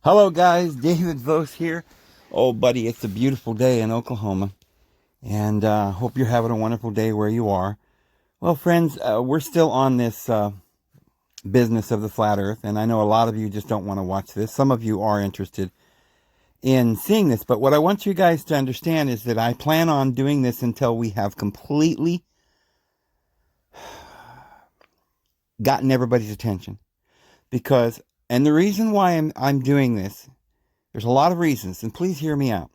Hello guys, David Weiss here. Oh buddy, it's a beautiful day in Oklahoma, and hope you're having a wonderful day where you are. Well friends, we're still on this business of the flat earth, and I know a lot of you just don't want to watch this. Some of you are interested in seeing this, but what I want you guys to understand is that I plan on doing this until we have completely gotten everybody's attention. Because, and the reason why I'm doing this, there's a lot of reasons, and please hear me out.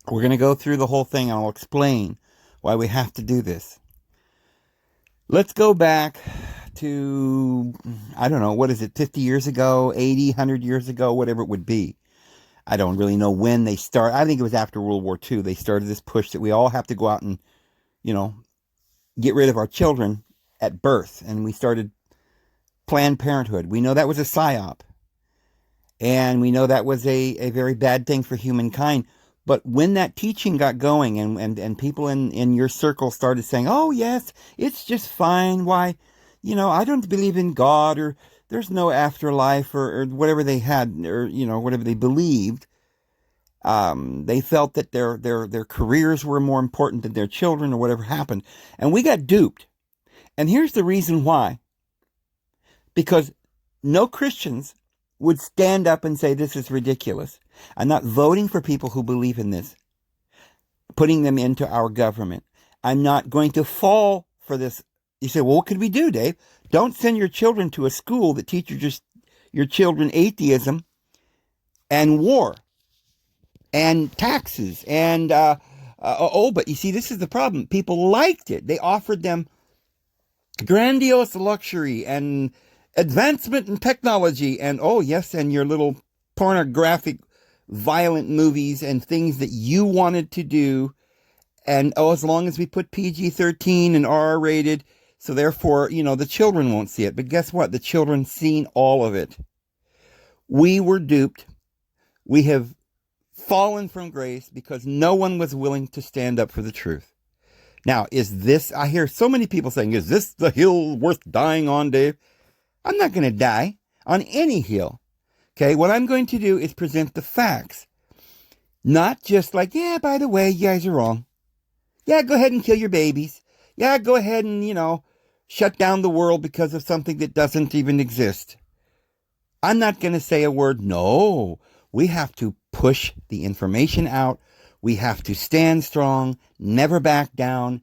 We're going to go through the whole thing, and I'll explain why we have to do this. Let's go back to, I don't know, what is it, 50 years ago, 80, 100 years ago, whatever it would be. I don't really know when they start. I think it was after World War II. They started this push that we all have to go out and, get rid of our children at birth. And we started Planned Parenthood. We know that was a psyop. And we know that was a very bad thing for humankind. But when that teaching got going and people in your circle started saying, oh, yes, it's just fine. Why, I don't believe in God, or there's no afterlife, or whatever they had, or, whatever they believed. They felt that their careers were more important than their children, or whatever happened. And we got duped. And here's the reason why. Because no Christians would stand up and say, this is ridiculous. I'm not voting for people who believe in this, putting them into our government. I'm not going to fall for this. You say, well, what could we do, Dave? Don't send your children to a school that teaches your children atheism and war and taxes. And, but you see, this is the problem. People liked it. They offered them grandiose luxury and advancement in technology, and oh yes, and your little pornographic violent movies and things that you wanted to do, and as long as we put PG-13 and R-rated, so therefore the children won't see it. But guess what? The children seen all of it. We were duped. We have fallen from grace because no one was willing to stand up for the truth. Now, I hear so many people saying, is this the hill worth dying on, Dave? I'm not going to die on any hill. Okay, what I'm going to do is present the facts. Not just like, yeah, by the way, you guys are wrong. Yeah, go ahead and kill your babies. Yeah, go ahead and, shut down the world because of something that doesn't even exist. I'm not going to say a word. No, we have to push the information out. We have to stand strong, never back down,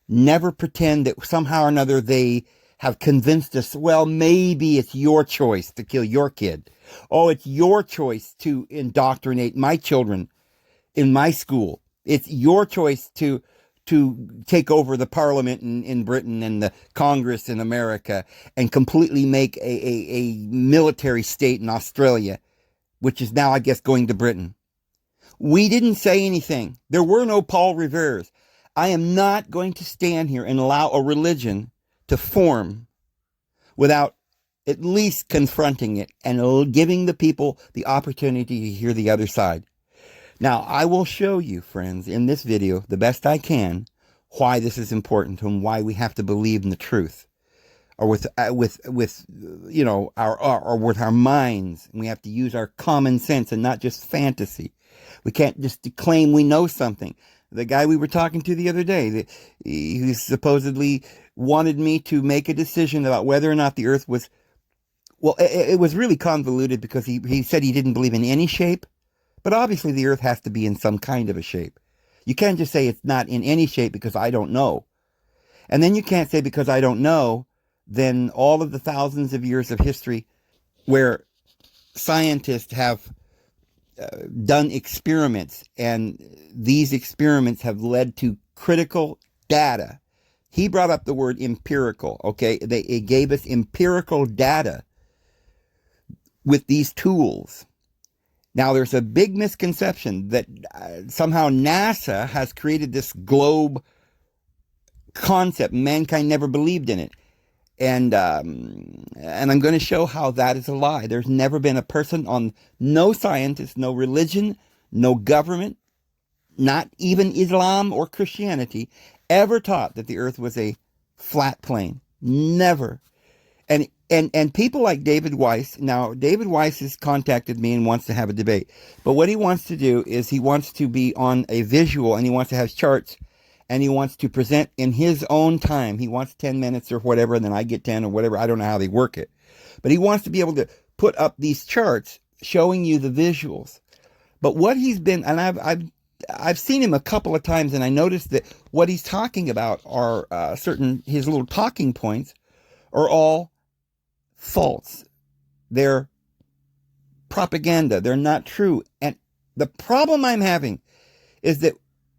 never pretend that somehow or another they have convinced us, well, maybe it's your choice to kill your kid. Oh, it's your choice to indoctrinate my children in my school. It's your choice to take over the parliament in Britain and the Congress in America and completely make a military state in Australia, which is now, I guess, going to Britain. We didn't say anything. There were no Paul Reveres. I am not going to stand here and allow a religion to form without at least confronting it and giving the people the opportunity to hear the other side. Now, I will show you, friends, in this video, the best I can, why this is important and why we have to believe in the truth, or with our minds. We have to use our common sense and not just fantasy. We can't just claim we know something. The guy we were talking to the other day, he supposedly wanted me to make a decision about whether or not the earth was, well, it was really convoluted because he said he didn't believe in any shape, but obviously the earth has to be in some kind of a shape. You can't just say it's not in any shape because I don't know. And then you can't say because I don't know, then all of the thousands of years of history where scientists have done experiments, and these experiments have led to critical data. He brought up the word empirical, okay? It gave us empirical data with these tools. Now, there's a big misconception that somehow NASA has created this globe concept. Mankind never believed in it. And I'm going to show how that is a lie. There's never been a person no scientist, no religion, no government, not even Islam or Christianity, ever taught that the earth was a flat plane. Never. And And people like David Weiss. Now, David Weiss has contacted me and wants to have a debate. But what he wants to do is he wants to be on a visual, and he wants to have charts, and he wants to present in his own time. He wants 10 minutes or whatever, and then I get 10 or whatever. I don't know how they work it. But he wants to be able to put up these charts showing you the visuals. But what he's been, and I've seen him a couple of times, and I noticed that what he's talking about are his little talking points are all false. They're propaganda. They're not true. And the problem I'm having is that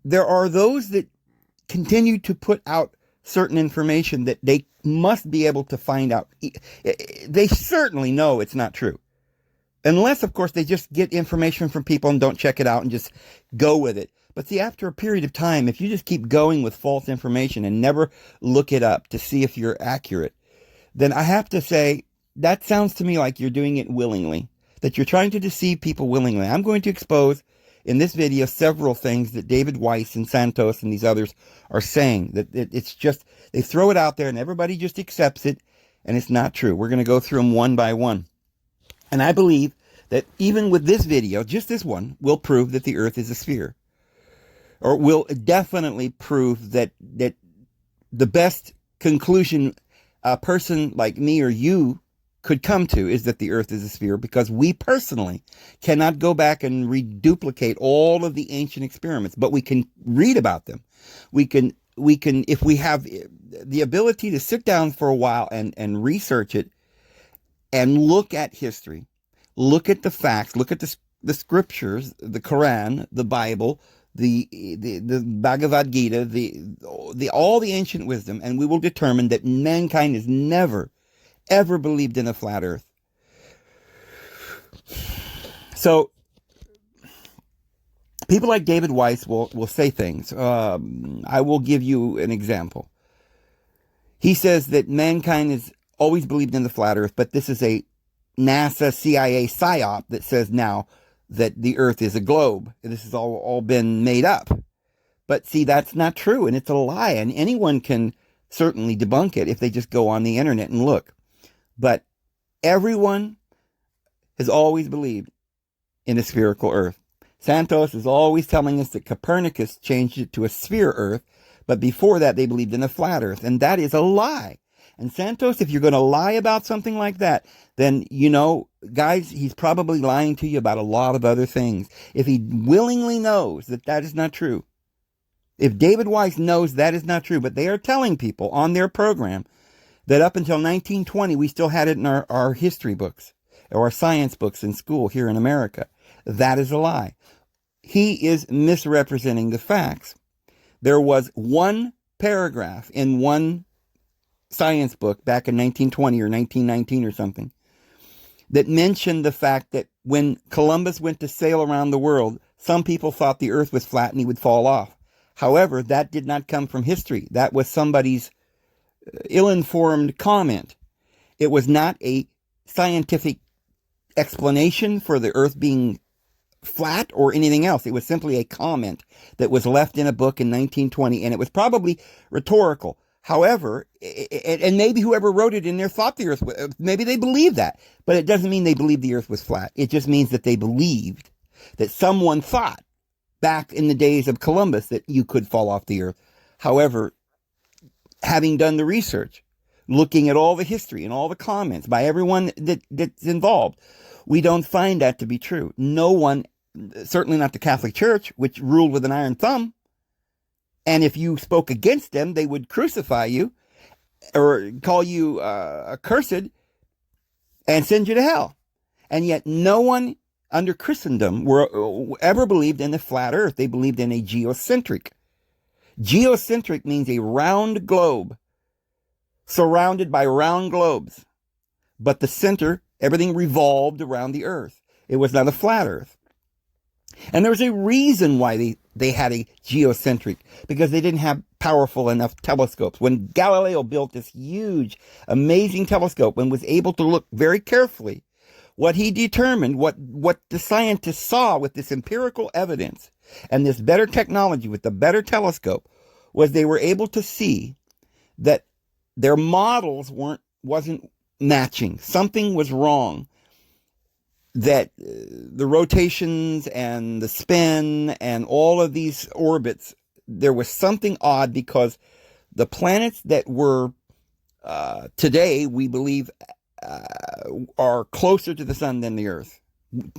there are those that continue to put out certain information that they must be able to find out. They certainly know it's not true. Unless, of course, they just get information from people and don't check it out and just go with it. But see, after a period of time, if you just keep going with false information and never look it up to see if you're accurate, then I have to say, that sounds to me like you're doing it willingly, that you're trying to deceive people willingly. I'm going to expose in this video several things that David Weiss and Santos and these others are saying, that it's just, they throw it out there and everybody just accepts it, and it's not true. We're going to go through them one by one. And I believe that even with this video, just this one, will prove that the earth is a sphere. Or will definitely prove that the best conclusion a person like me or you could come to is that the earth is a sphere, because we personally cannot go back and reduplicate all of the ancient experiments, but we can read about them. We can, if we have the ability to sit down for a while and research it and look at history, look at the facts, look at the scriptures, the Quran, the Bible, the Bhagavad Gita, all the ancient wisdom, and we will determine that mankind has never, ever believed in a flat earth. So, people like David Weiss will say things. I will give you an example. He says that mankind has always believed in the flat earth, but this is a NASA, CIA psyop that says now that the earth is a globe. This has all been made up. But see, that's not true, and it's a lie, and anyone can certainly debunk it if they just go on the internet and look. But everyone has always believed in a spherical earth. Santos is always telling us that Copernicus changed it to a sphere earth, but before that they believed in a flat earth, and that is a lie. And Santos, if you're going to lie about something like that, then, you know, guys, he's probably lying to you about a lot of other things. If he willingly knows that that is not true, if David Weiss knows that is not true, but they are telling people on their program that up until 1920, we still had it in our history books or our science books in school here in America, that is a lie. He is misrepresenting the facts. There was one paragraph in one science book back in 1920 or 1919 or something that mentioned the fact that when Columbus went to sail around the world, some people thought the earth was flat and he would fall off. However, that did not come from history. That was somebody's ill-informed comment. It was not a scientific explanation for the earth being flat or anything else. It was simply a comment that was left in a book in 1920, and it was probably rhetorical. However, and maybe whoever wrote it in there thought the earth, maybe they believed that, but it doesn't mean they believed the earth was flat. It just means that they believed that someone thought back in the days of Columbus that you could fall off the earth. However, having done the research, looking at all the history and all the comments by everyone that's involved, we don't find that to be true. No one, certainly not the Catholic Church, which ruled with an iron thumb, and if you spoke against them, they would crucify you or call you accursed and send you to hell. And yet no one under Christendom ever believed in a flat earth. They believed in a geocentric. Geocentric means a round globe surrounded by round globes. But the center, everything revolved around the earth. It was not a flat earth. And there was a reason why they had a geocentric, because they didn't have powerful enough telescopes. When Galileo built this huge, amazing telescope and was able to look very carefully, what he determined, what the scientists saw with this empirical evidence and this better technology with the better telescope, was they were able to see that their models wasn't matching. Something was wrong. That the rotations and the spin and all of these orbits, there was something odd, because the planets that were today, we believe, are closer to the sun than the Earth.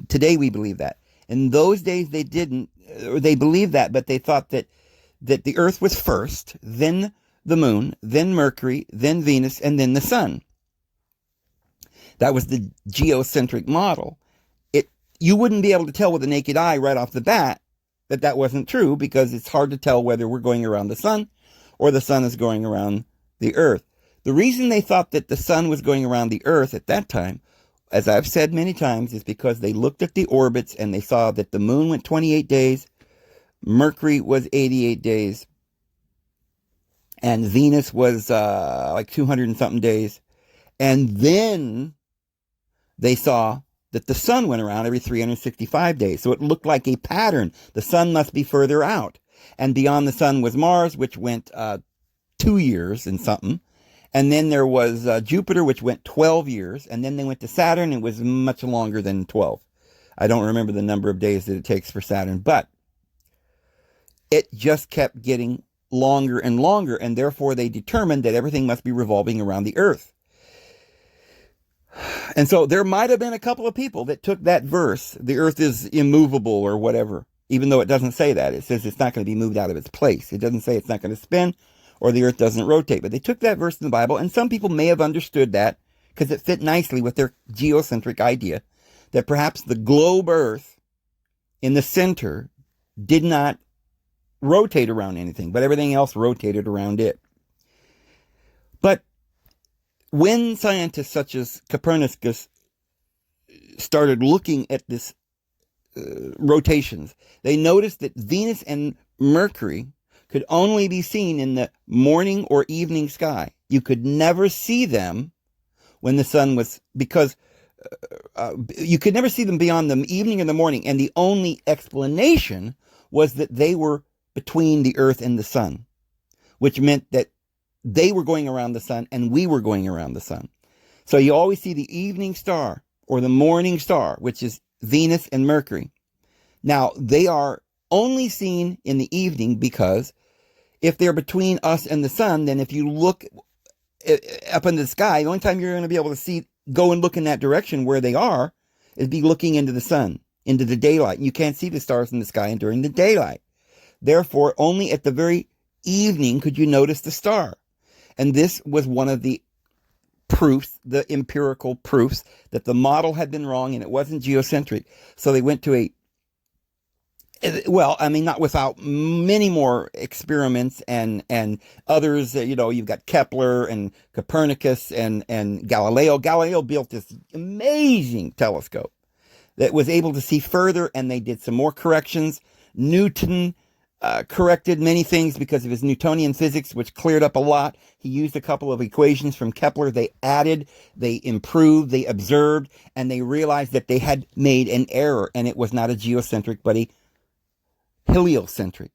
Today we believe that. In those days they didn't, or they believed that, but they thought that the Earth was first, then the Moon, then Mercury, then Venus, and then the Sun. That was the geocentric model. You wouldn't be able to tell with the naked eye right off the bat that that wasn't true, because it's hard to tell whether we're going around the sun or the sun is going around the Earth. The reason they thought that the sun was going around the Earth at that time, as I've said many times, is because they looked at the orbits and they saw that the moon went 28 days, Mercury was 88 days, and Venus was like 200 and something days. And then they saw that the sun went around every 365 days. So it looked like a pattern. The sun must be further out. And beyond the sun was Mars, which went 2 years and something. And then there was Jupiter, which went 12 years. And then they went to Saturn. It was much longer than 12. I don't remember the number of days that it takes for Saturn. But it just kept getting longer and longer. And therefore they determined that everything must be revolving around the Earth. And so there might have been a couple of people that took that verse, the Earth is immovable or whatever, even though it doesn't say that. It says it's not going to be moved out of its place. It doesn't say it's not going to spin or the Earth doesn't rotate. But they took that verse in the Bible, and some people may have understood that because it fit nicely with their geocentric idea that perhaps the globe Earth in the center did not rotate around anything, but everything else rotated around it. But when scientists such as Copernicus started looking at this rotations, they noticed that Venus and Mercury could only be seen in the morning or evening sky. You could never see them when the sun was, because you could never see them beyond the evening or the morning. And the only explanation was that they were between the Earth and the sun, which meant that they were going around the sun and we were going around the sun. So you always see the evening star or the morning star, which is Venus and Mercury. Now, they are only seen in the evening, because if they're between us and the sun, then if you look up in the sky, the only time you're going to be able to go and look in that direction where they are is be looking into the sun, into the daylight. You can't see the stars in the sky during the daylight. Therefore, only at the very evening could you notice the star. And this was one of the proofs, the empirical proofs, that the model had been wrong and it wasn't geocentric. So they went to not without many more experiments and others. You've got Kepler and Copernicus and Galileo. Galileo built this amazing telescope that was able to see further, and they did some more corrections. Newton corrected many things because of his Newtonian physics, which cleared up a lot. He used a couple of equations from Kepler. They added, they improved, they observed, and they realized that they had made an error, and it was not a geocentric, but a heliocentric.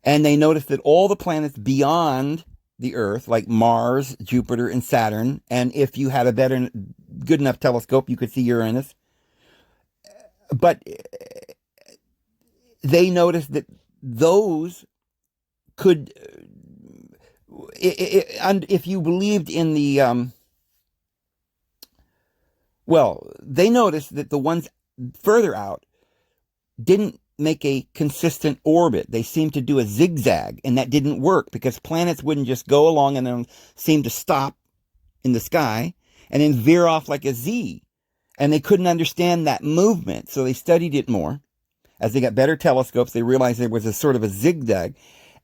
And they noticed that all the planets beyond the Earth, like Mars, Jupiter, and Saturn, and if you had a good enough telescope, you could see Uranus. But they noticed that those could, and if you believed in the, they noticed that the ones further out didn't make a consistent orbit. They seemed to do a zigzag, and that didn't work because planets wouldn't just go along and then seem to stop in the sky and then veer off like a Z. And they couldn't understand that movement, so they studied it more. As they got better telescopes, they realized there was a sort of a zigzag,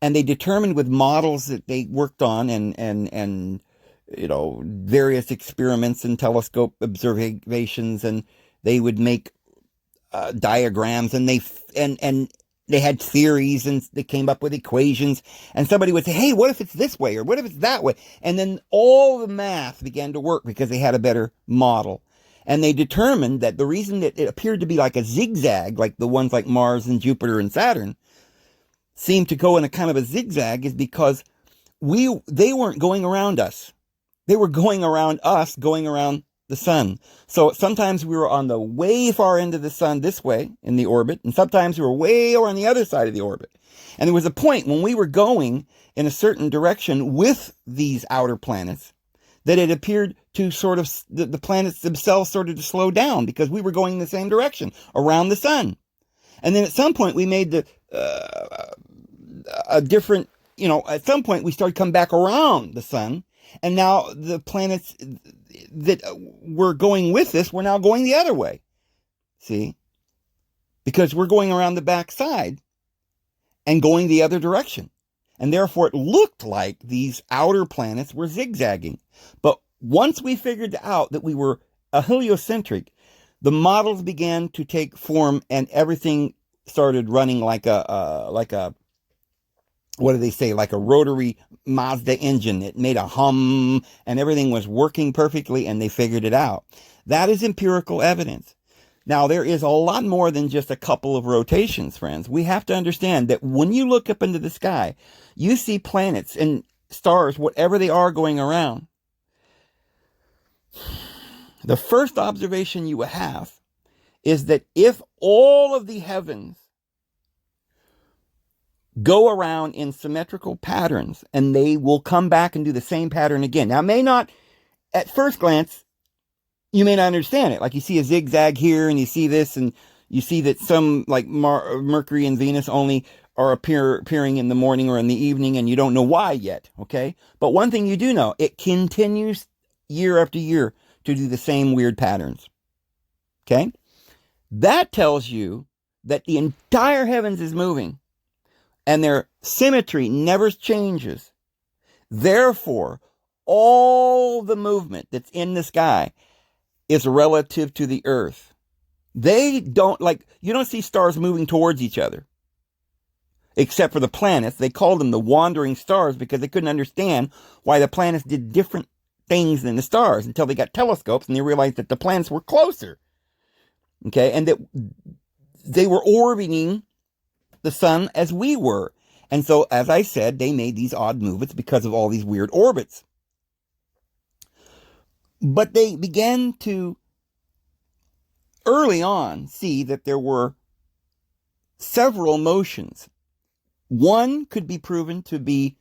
and they determined with models that they worked on and various experiments and telescope observations, and they would make diagrams, and they had theories, and they came up with equations, and somebody would say, hey, what if it's this way, or what if it's that way? And then all the math began to work because they had a better model. And they determined that the reason that it appeared to be like a zigzag, like the ones like Mars and Jupiter and Saturn, seemed to go in a kind of a zigzag, is because they weren't going around us. They were going around us, going around the sun. So sometimes we were on the way far end of the sun this way in the orbit, and sometimes we were way over on the other side of the orbit. And there was a point when we were going in a certain direction with these outer planets that it appeared to sort of, the planets themselves started to slow down because we were going in the same direction around the sun. And then at some point we made a different, at some point we started coming back around the sun. And now the planets that were going with us were now going the other way. See? Because we're going around the backside and going the other direction. And therefore it looked like these outer planets were zigzagging. But once we figured out that we were a heliocentric, the models began to take form and everything started running like a what do they say, like a rotary Mazda engine. It made a hum and everything was working perfectly and they figured it out. That is empirical evidence. Now, there is a lot more than just a couple of rotations, friends. We have to understand that when you look up into the sky, you see planets and stars, whatever they are, going around. The first observation you have is that if all of the heavens go around in symmetrical patterns, and they will come back and do the same pattern again. Now, may not, at first glance, you may not understand it. Like you see a zigzag here, and you see this, and you see that some, like Mercury and Venus, only are appearing in the morning or in the evening, and you don't know why yet, okay? But one thing you do know, it continues year after year to do the same weird patterns, okay? That tells you that the entire heavens is moving, and their symmetry never changes. Therefore, all the movement that's in the sky is relative to the earth. They don't, like, you don't see stars moving towards each other. Except for the planets. They called them the wandering stars because they couldn't understand why the planets did different things than the stars until they got telescopes and they realized that the planets were closer. Okay, and that they were orbiting the sun as we were. And so, as I said, they made these odd movements because of all these weird orbits. But they began to, early on, see that there were several motions. One could be proven to be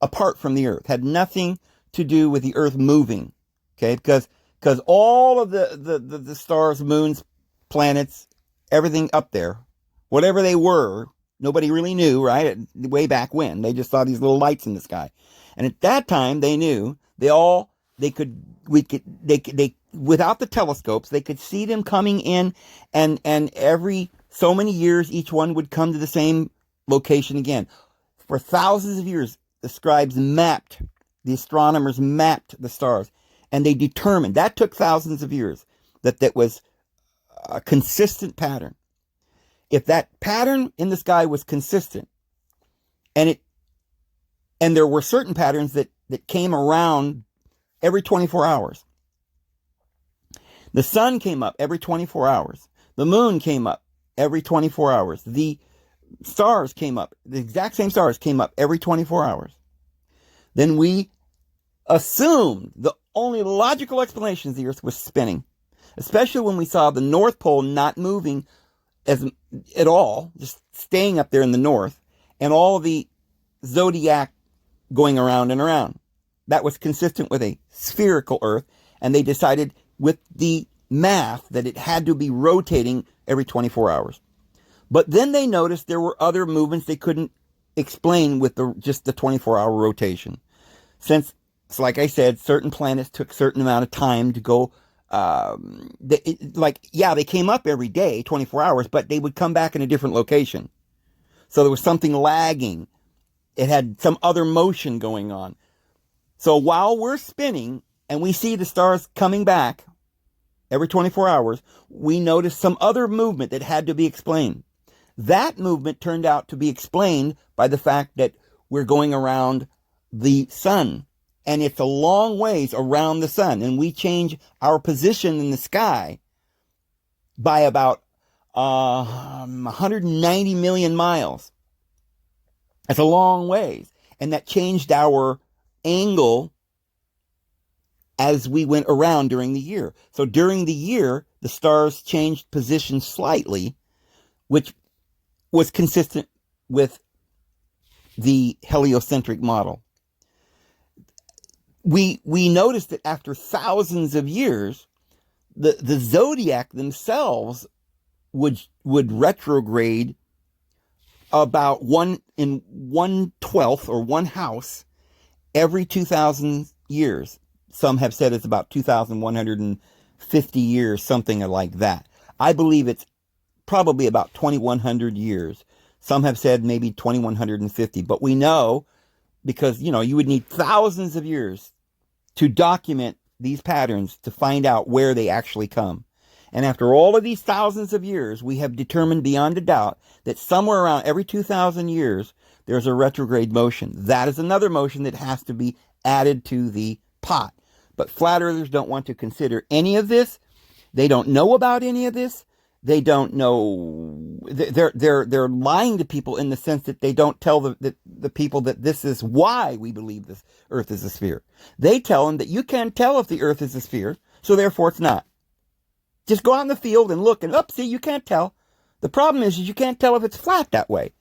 apart from the earth, had nothing to do with the earth moving. Okay, because all of the stars, moons, planets, everything up there, whatever they were, nobody really knew, right? Way back when. They just saw these little lights in the sky. And at that time, they knew without the telescopes, they could see them coming in, and every so many years, each one would come to the same location again. For thousands of years, the astronomers mapped the stars, and they determined, that took thousands of years, that was a consistent pattern. If that pattern in the sky was consistent, and there were certain patterns that came around every 24 hours. The sun came up every 24 hours. The moon came up every 24 hours. The stars came up. The exact same stars came up every 24 hours. Then we assumed the only logical explanation is the earth was spinning. Especially when we saw the North Pole not moving at all, just staying up there in the north, and all the zodiac going around and around. That was consistent with a spherical earth, and they decided with the math that it had to be rotating every 24 hours. But then they noticed there were other movements they couldn't explain with just the 24-hour rotation. Since, like I said, certain planets took a certain amount of time to go. They came up every day, 24 hours, but they would come back in a different location. So there was something lagging. It had some other motion going on. So while we're spinning and we see the stars coming back every 24 hours, we notice some other movement that had to be explained. That movement turned out to be explained by the fact that we're going around the sun. And it's a long ways around the sun. And we change our position in the sky by about 190 million miles. That's a long ways. And that changed our angle as we went around during the year. So during the year, the stars changed position slightly, which was consistent with the heliocentric model. We noticed that after thousands of years, the zodiac themselves would retrograde about 1/12 or one house every 2,000 years. Some have said it's about 2,150 years, something like that. I believe it's probably about 2,100 years. Some have said maybe 2,150, but we know because, you would need thousands of years to document these patterns to find out where they actually come. And after all of these thousands of years, we have determined beyond a doubt that somewhere around every 2,000 years, there's a retrograde motion. That is another motion that has to be added to the pot. But flat earthers don't want to consider any of this. They don't know about any of this. They don't know. They're lying to people in the sense that they don't tell the people that this is why we believe this Earth is a sphere. They tell them that you can't tell if the Earth is a sphere, so therefore it's not. Just go out in the field and look, and see, you can't tell. The problem is you can't tell if it's flat that way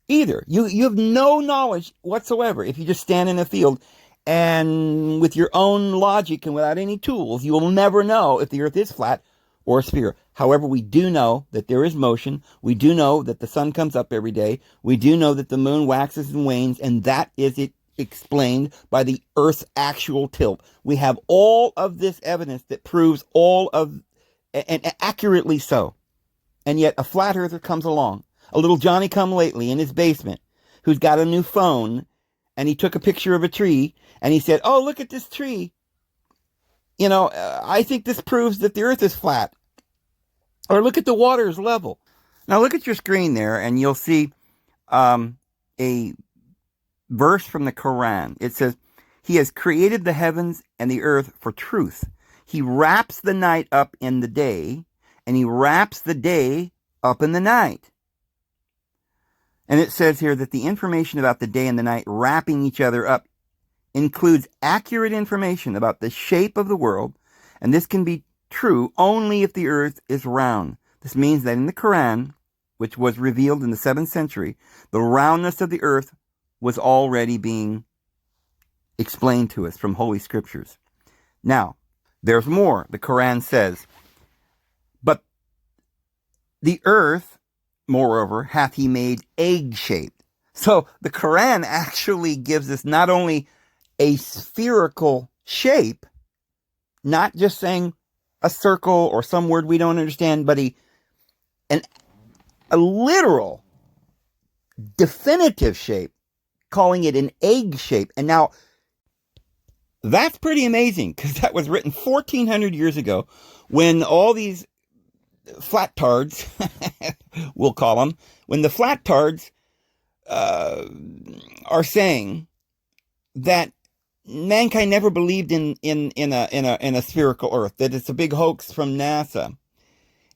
either. You have no knowledge whatsoever if you just stand in a field and with your own logic and without any tools, you will never know if the Earth is flat or a sphere. However, we do know that there is motion. We do know that the sun comes up every day. We do know that the moon waxes and wanes, and that is it explained by the Earth's actual tilt. We have all of this evidence that proves all of, and accurately so. And yet a flat earther comes along, a little Johnny-come-lately in his basement, who's got a new phone, and he took a picture of a tree, and he said, "Oh, look at this tree. I think this proves that the Earth is flat." Or look at the water is level. Now look at your screen there, and you'll see a verse from the Quran. It says, "He has created the heavens and the earth for truth. He wraps the night up in the day, and he wraps the day up in the night." And it says here that the information about the day and the night wrapping each other up includes accurate information about the shape of the world, and this can be true only if the earth is round. This means that in the Quran, which was revealed in the 7th century, the roundness of the earth was already being explained to us from Holy Scriptures. Now, there's more. The Quran says, "But the earth, moreover, hath he made egg-shaped." So the Quran actually gives us not only a spherical shape, not just saying a circle or some word we don't understand, but a literal, definitive shape, calling it an egg shape. And now, that's pretty amazing, because that was written 1,400 years ago, when all these flat-tards, we'll call them, when the flat-tards are saying that mankind never believed in a spherical Earth, that it's a big hoax from NASA.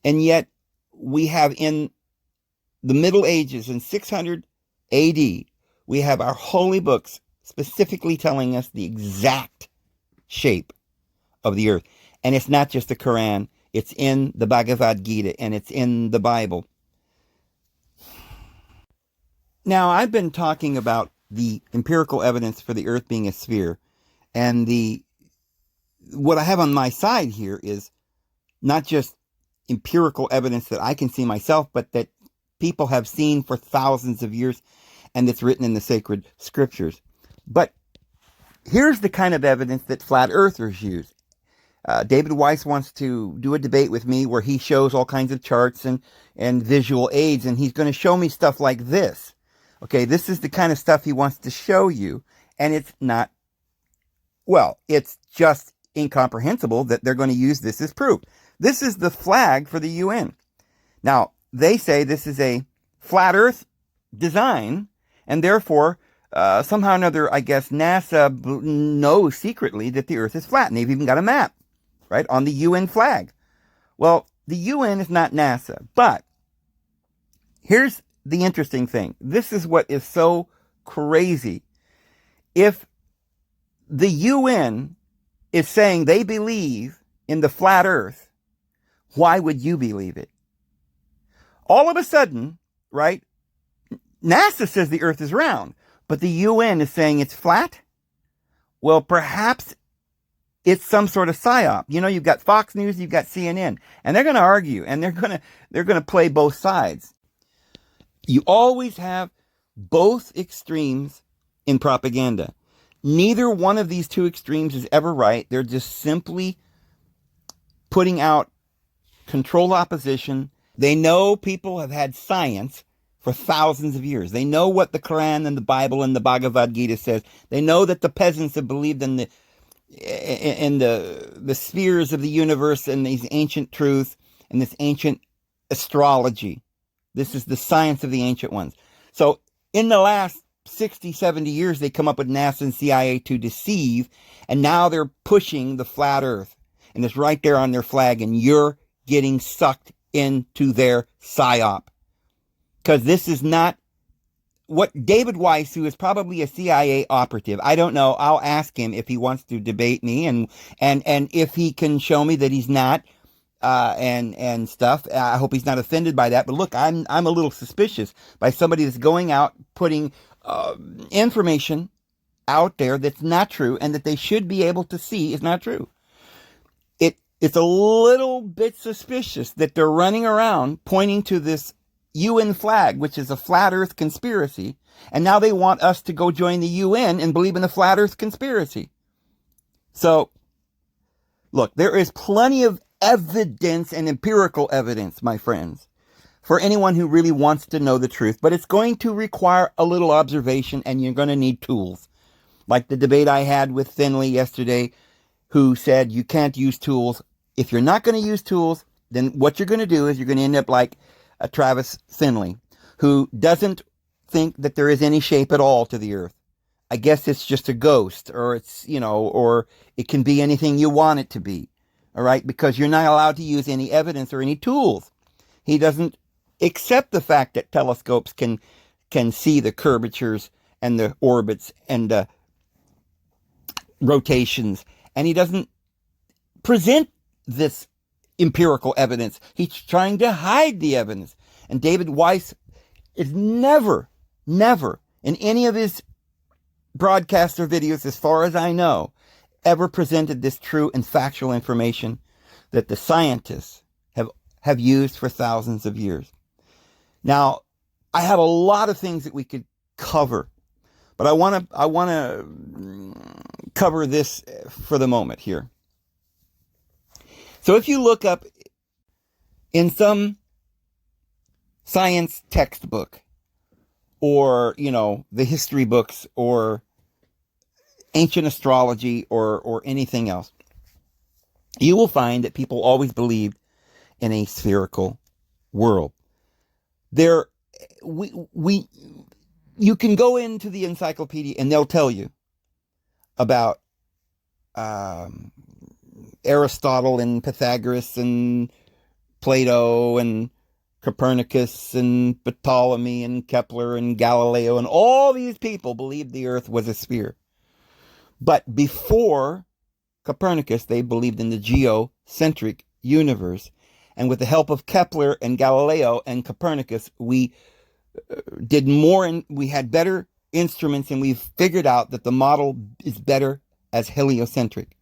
And yet we have in the Middle Ages, in 600 AD, we have our holy books specifically telling us the exact shape of the Earth. And it's not just the Quran, it's in the Bhagavad Gita, and it's in the Bible. Now, I've been talking about the empirical evidence for the Earth being a sphere, and what I have on my side here is not just empirical evidence that I can see myself, but that people have seen for thousands of years, and it's written in the sacred scriptures. But here's the kind of evidence that flat earthers use. David Weiss wants to do a debate with me where he shows all kinds of charts and visual aids, and he's going to show me stuff like this. Okay, this is the kind of stuff he wants to show you, and it's not, well, it's just incomprehensible that they're going to use this as proof. This is the flag for the UN. Now, they say this is a flat earth design, and therefore, somehow or another, I guess NASA knows secretly that the earth is flat, and they've even got a map, right, on the UN flag. Well, the UN is not NASA, but here's the interesting thing. This is what is so crazy. If the UN is saying they believe in the flat earth, why would you believe it? All of a sudden, right, NASA says the earth is round, but the UN is saying it's flat. Well, perhaps it's some sort of psyop. You know, you've got Fox News, you've got CNN, and they're going to argue, and they're going to play both sides. You always have both extremes in propaganda. Neither one of these two extremes is ever right. They're just simply putting out controlled opposition. They know people have had science for thousands of years. They know what the Quran and the Bible and the Bhagavad Gita says. They know that the peasants have believed in the spheres of the universe and these ancient truths and this ancient astrology. This is the science of the ancient ones. So in the last 60, 70 years, they come up with NASA and CIA to deceive, and now they're pushing the flat earth. And it's right there on their flag, and you're getting sucked into their psyop. Because this is not what David Weiss, who is probably a CIA operative, I don't know, I'll ask him if he wants to debate me, and if he can show me that he's not, and stuff. I hope he's not offended by that. But look, I'm a little suspicious by somebody that's going out putting information out there that's not true, and that they should be able to see is not true. It's a little bit suspicious that they're running around pointing to this UN flag, which is a flat earth conspiracy, and now they want us to go join the UN and believe in a flat earth conspiracy. So, look, there is plenty of evidence and empirical evidence, my friends, for anyone who really wants to know the truth, but it's going to require a little observation, and you're going to need tools. Like the debate I had with Finley yesterday, who said you can't use tools. If you're not going to use tools, then what you're going to do is you're going to end up like Travis Finley, who doesn't think that there is any shape at all to the earth. I guess it's just a ghost, or it's, or it can be anything you want it to be. All right, because you're not allowed to use any evidence or any tools. He doesn't accept the fact that telescopes can see the curvatures and the orbits and the rotations, and he doesn't present this empirical evidence. He's trying to hide the evidence. And David Weiss is never in any of his broadcasts or videos, as far as I know, ever presented this true and factual information that the scientists have used for thousands of years. Now, I have a lot of things that we could cover, but I want to cover this for the moment here. So if you look up in some science textbook, or, the history books, or ancient astrology, or anything else, you will find that people always believed in a spherical world. You can go into the encyclopedia and they'll tell you about Aristotle and Pythagoras and Plato and Copernicus and Ptolemy and Kepler and Galileo, and all these people believed the earth was a sphere. But before Copernicus, they believed in the geocentric universe. And with the help of Kepler and Galileo and Copernicus, we did more, and we had better instruments, and we've figured out that the model is better as heliocentric.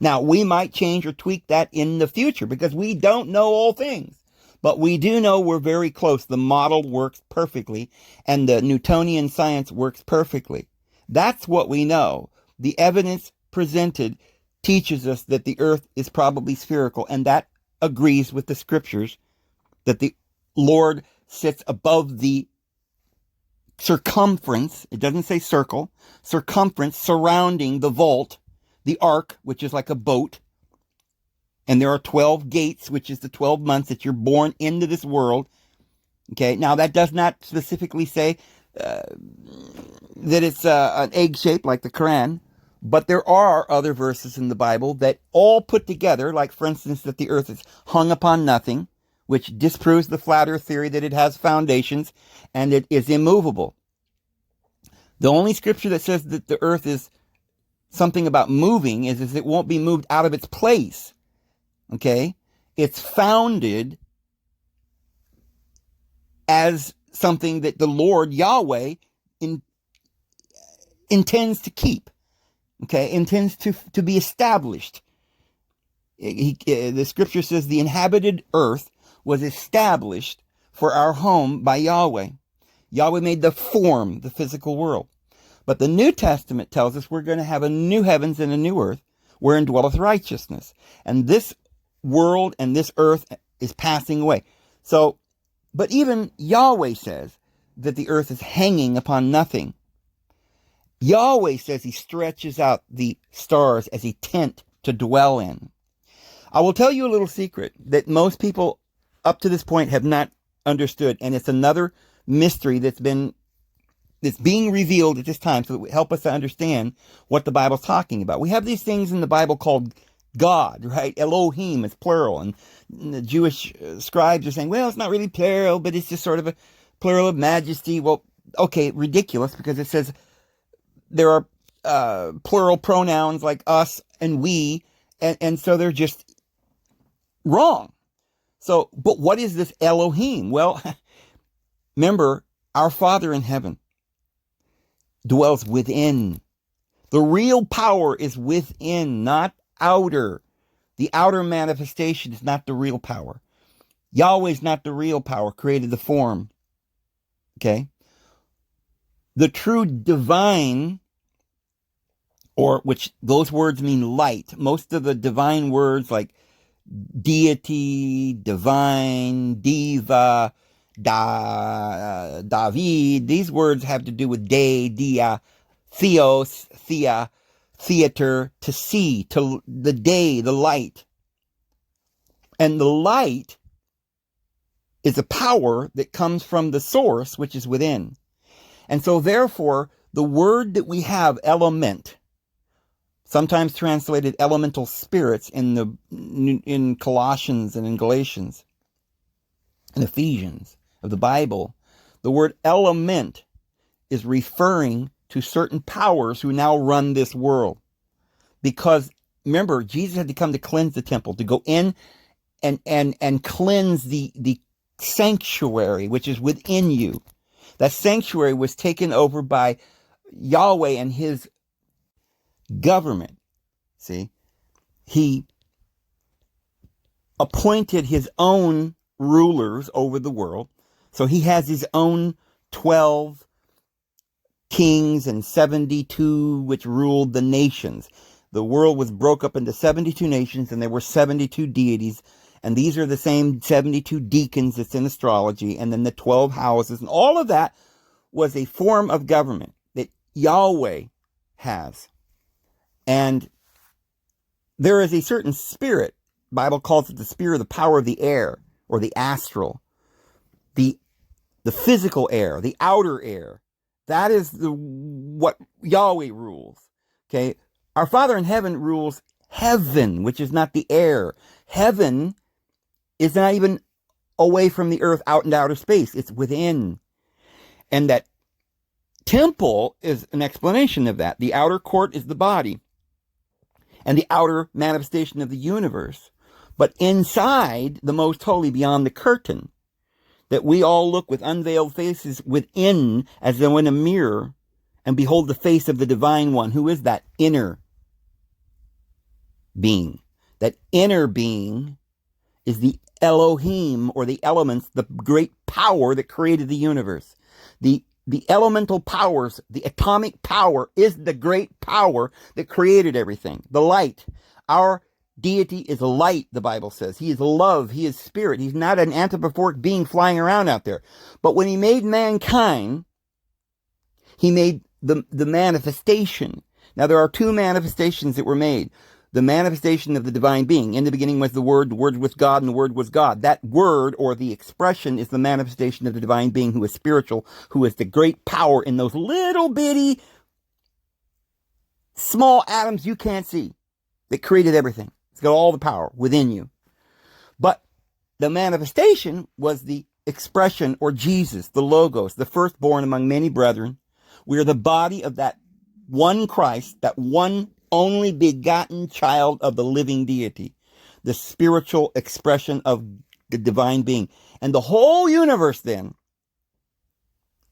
Now, we might change or tweak that in the future because we don't know all things. But we do know we're very close. The model works perfectly, and the Newtonian science works perfectly. That's what we know. The evidence presented teaches us that the earth is probably spherical, and that agrees with the scriptures, that the Lord sits above the circumference, it doesn't say circle, circumference surrounding the vault, the ark, which is like a boat, and there are 12 gates, which is the 12 months that you're born into this world. Okay, now that does not specifically say that it's an egg shape like the Quran, but there are other verses in the Bible that all put together, like for instance that the earth is hung upon nothing, which disproves the flat earth theory that it has foundations and it is immovable. The only scripture that says that the earth is something about moving is it won't be moved out of its place. Okay? It's founded as something that the Lord Yahweh intends to keep. Okay? Intends to be established. The scripture says the inhabited earth was established for our home by Yahweh. Yahweh made the form, the physical world. But the New Testament tells us we're going to have a new heavens and a new earth wherein dwelleth righteousness. And this world and this earth is passing away. So, but even Yahweh says that the earth is hanging upon nothing. Yahweh says he stretches out the stars as a tent to dwell in. I will tell you a little secret that most people up to this point have not understood, and it's another mystery that's being revealed at this time so that it will help us to understand what the Bible's talking about. We have these things in the Bible called God, right? Elohim is plural, and the Jewish scribes are saying, well, it's not really plural, but it's just sort of a plural of majesty. Well, okay, ridiculous, because it says there are plural pronouns like us and we, and so they're just wrong. So, but what is this Elohim? Well, remember, our Father in heaven dwells within. The real power is within, not outer. The outer manifestation is not the real power. Yahweh's not the real power, created the form. Okay? The true divine, or which those words mean light. Most of the divine words like deity, divine, diva, David, these words have to do with day, dia, theos, thea, theater, to see, to the day, the light. And the light is a power that comes from the source, which is within. And so therefore, the word that we have, element, sometimes translated elemental spirits in Colossians and in Galatians and Ephesians of the Bible, the word element is referring to certain powers who now run this world. Because remember, Jesus had to come to cleanse the temple, to go in and cleanse the sanctuary, which is within you. That sanctuary was taken over by Yahweh and his government. See, he appointed his own rulers over the world. So he has his own 12 kings and 72 which ruled the nations. The world was broke up into 72 nations, and there were 72 deities, and these are the same 72 deacons that's in astrology, and then the 12 houses, and all of that was a form of government that Yahweh has. And there is a certain spirit, the Bible calls it the spirit, the power of the air, or the astral, the physical air, the outer air. That is what Yahweh rules. Okay, our Father in heaven rules heaven, which is not the air. Heaven is not even away from the earth, out into outer space. It's within. And that temple is an explanation of that. The outer court is the body and the outer manifestation of the universe. But inside the most holy, beyond the curtain, that we all look with unveiled faces within, as though in a mirror, and behold the face of the divine one. Who is that inner being? That inner being is the Elohim, or the elements, the great power that created the universe. The elemental powers, the atomic power, is the great power that created everything. The light. Our deity is light, the Bible says. He is love. He is spirit. He's not an anthropomorphic being flying around out there. But when he made mankind, he made the manifestation. Now, there are two manifestations that were made. The manifestation of the divine being. In the beginning was the Word was God, and the Word was God. That word, or the expression, is the manifestation of the divine being, who is spiritual, who is the great power in those little bitty small atoms you can't see, that created everything. It's got all the power within you. But the manifestation was the expression, or Jesus, the Logos, the firstborn among many brethren. We are the body of that one Christ, that one only begotten child of the living deity, the spiritual expression of the divine being. And the whole universe then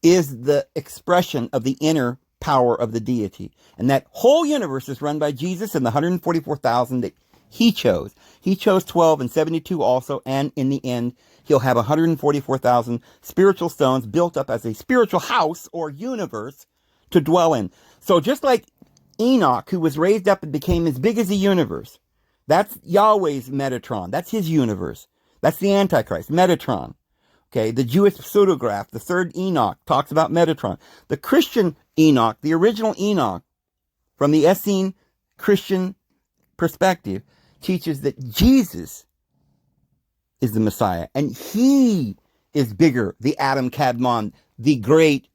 is the expression of the inner power of the deity. And that whole universe is run by Jesus and the 144,000 that he chose. He chose 12 and 72 also, and in the end, he'll have 144,000 spiritual stones built up as a spiritual house or universe to dwell in. So just like Enoch, who was raised up and became as big as the universe, that's Yahweh's Metatron. That's his universe. That's the Antichrist, Metatron. Okay, the Jewish pseudograph, the third Enoch, talks about Metatron. The Christian Enoch, the original Enoch, from the Essene Christian perspective, teaches that Jesus is the Messiah, and he is bigger, the Adam Kadmon, the great,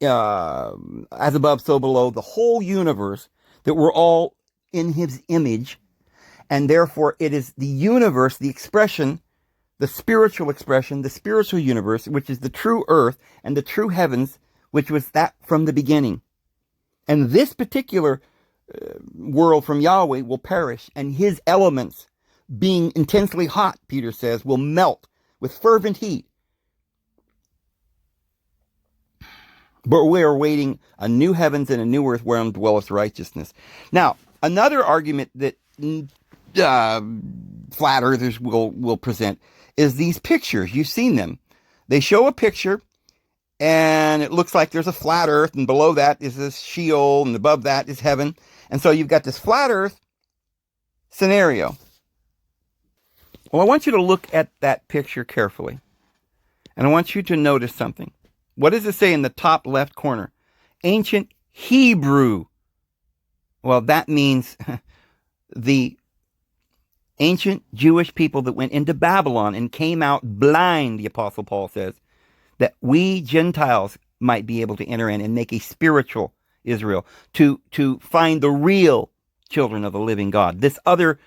as above, so below, the whole universe, that we're all in his image, and therefore it is the universe, the expression, the spiritual expression, the spiritual universe, which is the true earth and the true heavens, which was that from the beginning. And this particular world from Yahweh will perish, and his elements, being intensely hot, Peter says, will melt with fervent heat. But we are waiting a new heavens and a new earth wherein dwelleth righteousness. Now, another argument that flat earthers will present is these pictures. You've seen them. They show a picture, and it looks like there's a flat earth, and below that is this Sheol, and above that is heaven. And so you've got this flat earth scenario. Well, I want you to look at that picture carefully, and I want you to notice something. What does it say in the top left corner? Ancient Hebrew. Well, that means the ancient Jewish people that went into Babylon and came out blind, the Apostle Paul says, that we Gentiles might be able to enter in and make a spiritual Israel, to find the real children of the living God. This other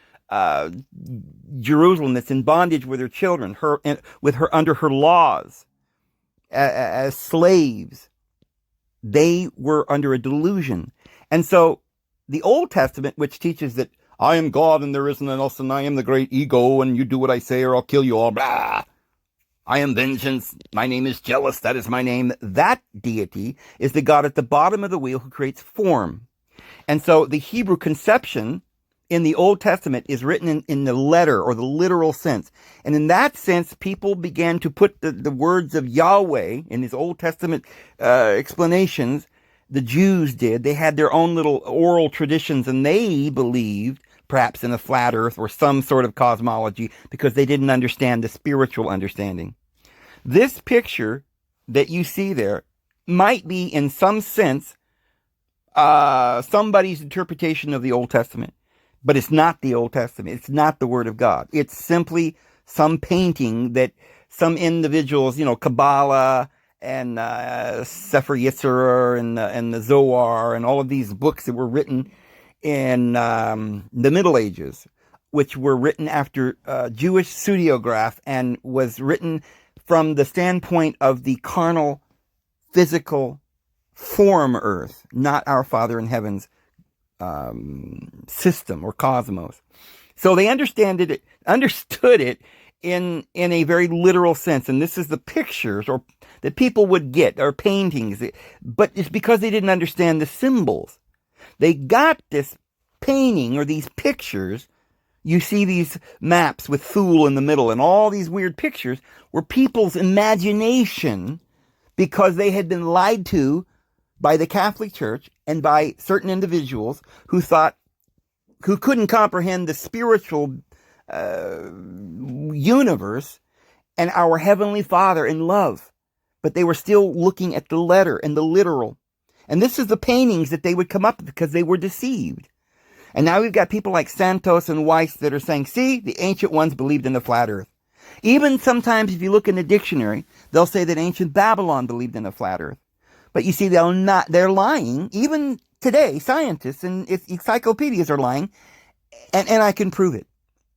Jerusalem that's in bondage with her children, with her under her laws, as slaves, they were under a delusion. And so the Old Testament, which teaches that I am God and there isn't an else, and I am the great ego, and you do what I say or I'll kill you all, blah. I am vengeance, my name is jealous, that is my name. That deity is the God at the bottom of the wheel who creates form. And so the Hebrew conception in the Old Testament is written in the letter or the literal sense. And in that sense, people began to put the words of Yahweh in his Old Testament explanations. The Jews did. They had their own little oral traditions, and they believed perhaps in a flat earth or some sort of cosmology because they didn't understand the spiritual understanding. This picture that you see there might be, in some sense, somebody's interpretation of the Old Testament. But it's not the Old Testament. It's not the Word of God. It's simply some painting that some individuals, Kabbalah and Sefer Yetzirah and the Zohar and all of these books that were written in the Middle Ages, which were written after Jewish pseudograph and was written from the standpoint of the carnal, physical form earth, not our Father in heaven's system or cosmos. So they understood it in a very literal sense. And this is the pictures or that people would get, or paintings. But it's because they didn't understand the symbols. They got this painting or these pictures. You see these maps with Thule in the middle and all these weird pictures were people's imagination because they had been lied to by the Catholic Church and by certain individuals who couldn't comprehend the spiritual universe and our Heavenly Father in love. But they were still looking at the letter and the literal. And this is the paintings that they would come up with because they were deceived. And now we've got people like Santos and Weiss that are saying, see, the ancient ones believed in the flat earth. Even sometimes if you look in the dictionary, they'll say that ancient Babylon believed in a flat earth. But you see, they're lying. Even today, scientists and encyclopedias are lying. And I can prove it.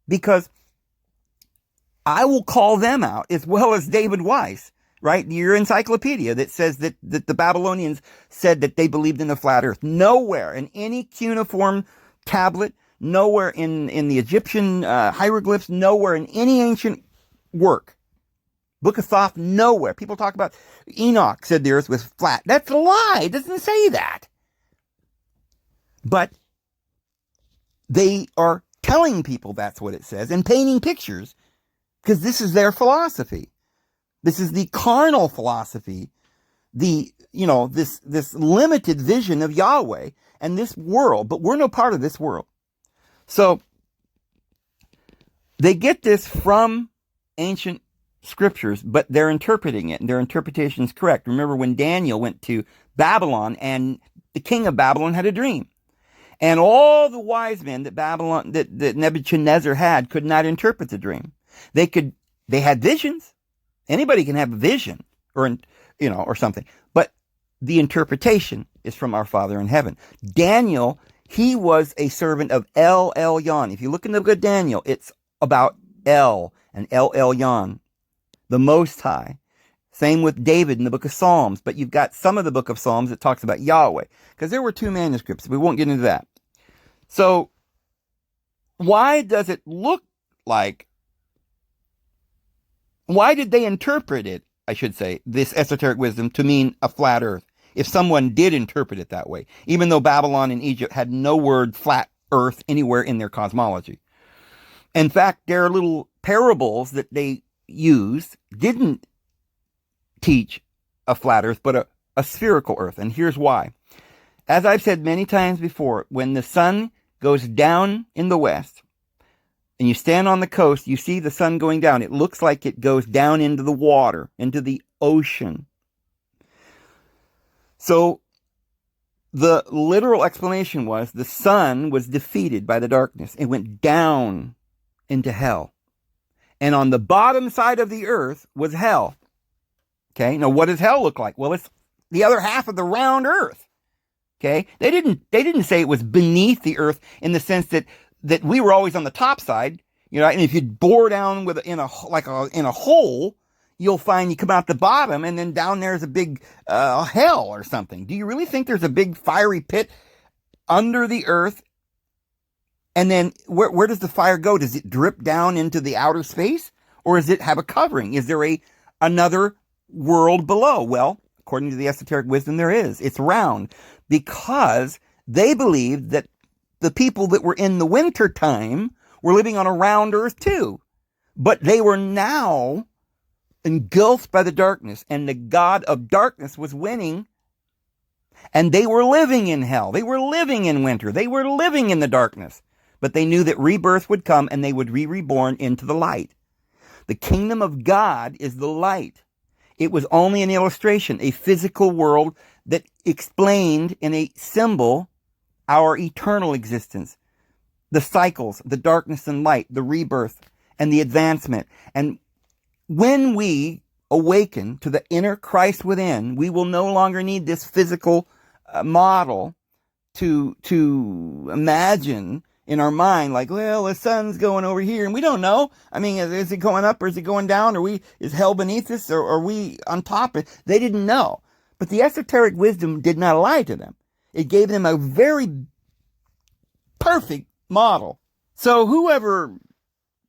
Because I will call them out, as well as David Weiss, right? Your encyclopedia that says that the Babylonians said that they believed in the flat earth. Nowhere in any cuneiform tablet, nowhere in the Egyptian hieroglyphs, nowhere in any ancient work. Book of Thoth, nowhere. People talk about Enoch said the earth was flat. That's a lie. It doesn't say that. But they are telling people that's what it says and painting pictures because this is their philosophy. This is the carnal philosophy, this limited vision of Yahweh and this world, but we're no part of this world. So they get this from ancient scriptures, but they're interpreting it, and their interpretation is correct. Remember when Daniel went to Babylon, and the king of Babylon had a dream, and all the wise men that Nebuchadnezzar had could not interpret the dream. They had visions. Anybody can have a vision, or something, but the interpretation is from our Father in heaven. Daniel, he was a servant of El Elyon. If you look in the book of Daniel, it's about El and El Elyon, the Most High. Same with David in the book of Psalms, but you've got some of the book of Psalms that talks about Yahweh, because there were 2 manuscripts. We won't get into that. So why does it look like, why did they interpret it, I should say, this esoteric wisdom to mean a flat earth, if someone did interpret it that way, even though Babylon and Egypt had no word flat earth anywhere in their cosmology? In fact, their little parables that they used didn't teach a flat earth, but a spherical earth. And here's why. As I've said many times before, when the sun goes down in the west and you stand on the coast, you see the sun going down. It looks like it goes down into the water, into the ocean. So the literal explanation was the sun was defeated by the darkness. It went down into hell. And on the bottom side of the earth was hell. Okay, now what does hell look like? Well, it's the other half of the round earth. Okay, they didn't say it was beneath the earth in the sense that we were always on the top side, and if you bore down in a hole, you'll find you come out the bottom, and then down there's a big hell or something. Do you really think there's a big fiery pit under the earth? And then where does the fire go? Does it drip down into the outer space, or does it have a covering? Is there another world below? Well, according to the esoteric wisdom, there is. It's round, because they believed that the people that were in the winter time were living on a round earth too, but they were now engulfed by the darkness, and the god of darkness was winning, and they were living in hell. They were living in winter. They were living in the darkness. But they knew that rebirth would come and they would be reborn into the light. The kingdom of God is the light. It was only an illustration, a physical world that explained in a symbol our eternal existence, the cycles, the darkness and light, the rebirth and the advancement. And when we awaken to the inner Christ within, we will no longer need this physical model to imagine in our mind, like, well, the sun's going over here, and we don't know. I mean, is it going up or is it going down? Is hell beneath us, or are we on top of it? They didn't know. But the esoteric wisdom did not lie to them. It gave them a very perfect model. So whoever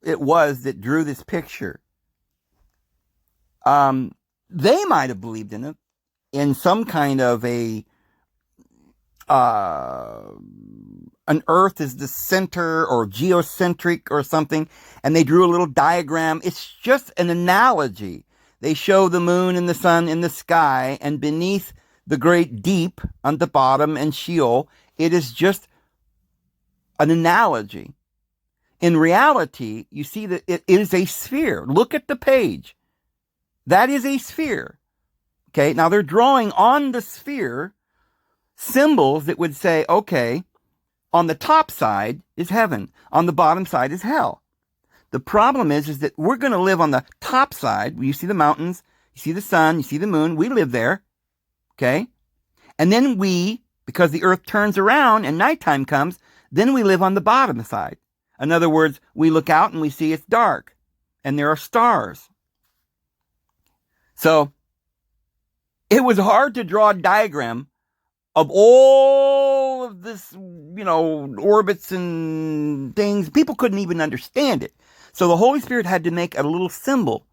it was that drew this picture, they might have believed in it in some kind of an earth is the center, or geocentric or something, and they drew a little diagram. It's just an analogy. They show the moon and the sun in the sky, and beneath the great deep on the bottom and Sheol, it is just an analogy. In reality, you see that it is a sphere. Look at the page. That is a sphere. Okay, now they're drawing on the sphere symbols that would say, okay, on the top side is heaven. On the bottom side is hell. The problem is that we're going to live on the top side, where you see the mountains, you see the sun, you see the moon. We live there. Okay? And then because the earth turns around and nighttime comes, then we live on the bottom side. In other words, we look out and we see it's dark, and there are stars. So It was hard to draw a diagram of all of this, orbits and things. People couldn't even understand it. So the Holy Spirit had to make a little symbol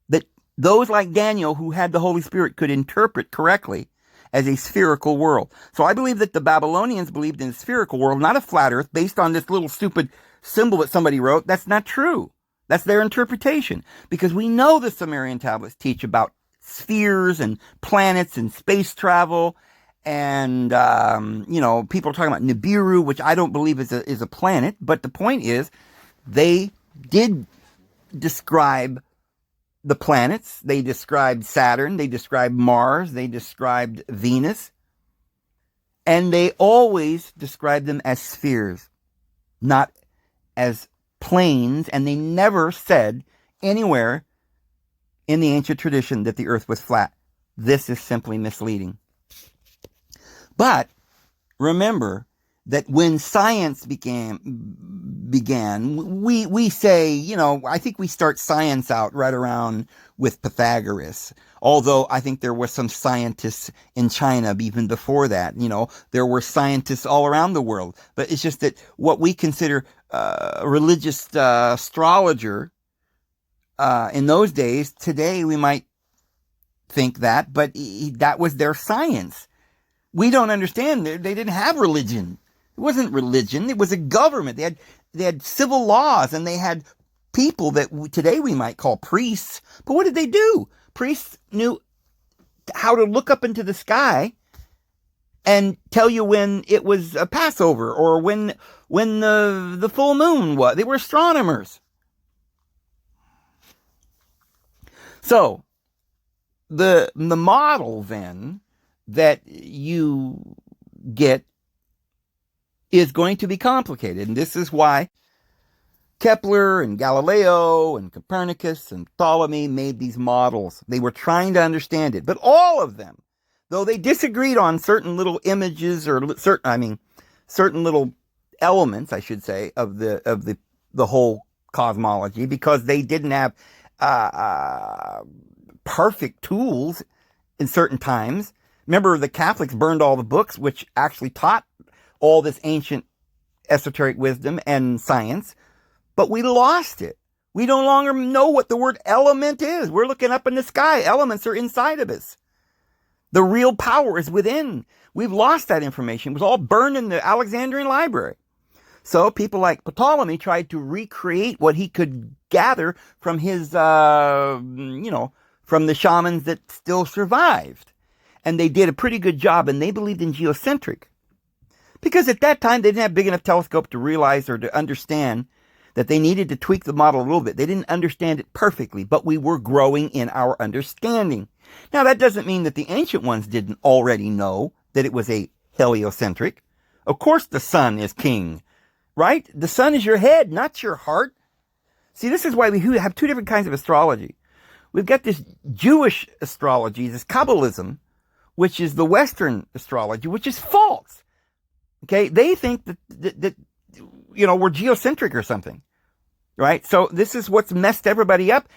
that those like Daniel who had the Holy Spirit could interpret correctly as a spherical world. So I believe that the Babylonians believed in a spherical world, not a flat earth, based on this little stupid symbol that somebody wrote. That's not true. That's their interpretation. Because we know the Sumerian tablets teach about spheres and planets and space travel. And, people are talking about Nibiru, which I don't believe is a planet. But the point is, they did describe the planets. They described Saturn. They described Mars. They described Venus. And they always described them as spheres, not as planes. And they never said anywhere in the ancient tradition that the earth was flat. This is simply misleading. But remember that when science began, we say, I think we start science out right around with Pythagoras. Although I think there were some scientists in China even before that. There were scientists all around the world. But it's just that what we consider a religious astrologer in those days, today we might think that, but that was their science. We don't understand. They didn't have religion. It wasn't religion. It was a government. They had civil laws, and they had people that today we might call priests. But what did they do? Priests knew how to look up into the sky and tell you when it was a Passover or when the full moon was. They were astronomers. So the model then that you get is going to be complicated. And this is why Kepler and Galileo and Copernicus and Ptolemy made these models. They were trying to understand it. But all of them, though they disagreed on certain little images or certain little elements, I should say, of the whole cosmology, because they didn't have perfect tools in certain times. Remember, the Catholics burned all the books, which actually taught all this ancient esoteric wisdom and science, but we lost it. We no longer know what the word element is. We're looking up in the sky. Elements are inside of us. The real power is within. We've lost that information. It was all burned in the Alexandrian library. So people like Ptolemy tried to recreate what he could gather from his, from the shamans that still survived. And they did a pretty good job, and they believed in geocentric. Because at that time, they didn't have a big enough telescope to realize or to understand that they needed to tweak the model a little bit. They didn't understand it perfectly, but we were growing in our understanding. Now, that doesn't mean that the ancient ones didn't already know that it was a heliocentric. Of course, the sun is king, right? The sun is your head, not your heart. See, this is why we have two different kinds of astrology. We've got this Jewish astrology, this Kabbalism, which is the Western astrology, which is false. Okay, they think that we're geocentric or something, right? So this is what's messed everybody up,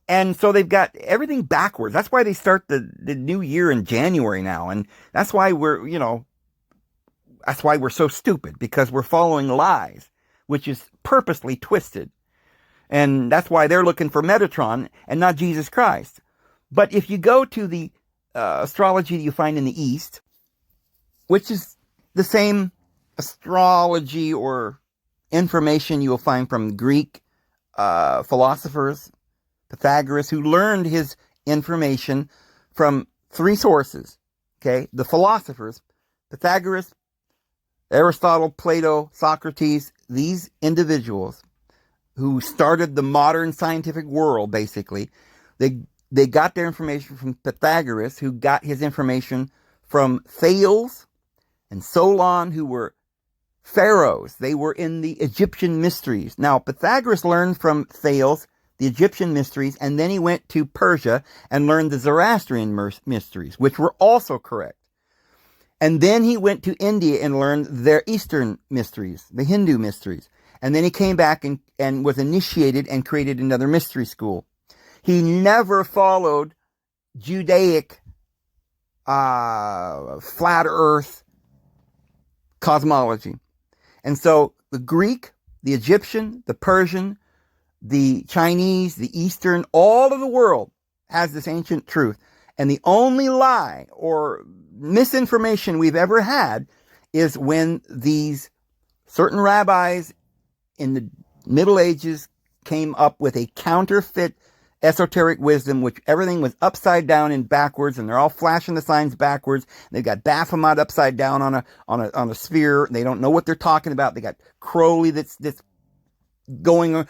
and so they've got everything backwards. That's why they start the new year in January now, and that's why we're so stupid, because we're following lies, which is purposely twisted, and that's why they're looking for Metatron and not Jesus Christ. But if you go to the astrology that you find in the East, which is the same astrology or information you will find from Greek philosophers, Pythagoras, who learned his information from three sources. Okay, the philosophers, Pythagoras, Aristotle, Plato, Socrates, these individuals who started the modern scientific world, basically, they got their information from Pythagoras, who got his information from Thales and Solon, who were pharaohs. They were in the Egyptian mysteries. Now, Pythagoras learned from Thales the Egyptian mysteries, and then he went to Persia and learned the Zoroastrian mysteries, which were also correct. And then he went to India and learned their Eastern mysteries, the Hindu mysteries. And then he came back and was initiated and created another mystery school. He never followed Judaic flat earth cosmology. And so the Greek, the Egyptian, the Persian, the Chinese, the Eastern, all of the world has this ancient truth. And the only lie or misinformation we've ever had is when these certain rabbis in the Middle Ages came up with a counterfeit esoteric wisdom, which everything was upside down and backwards, and they're all flashing the signs backwards. They've got Baphomet upside down on a sphere. They don't know what they're talking about. They got Crowley that's going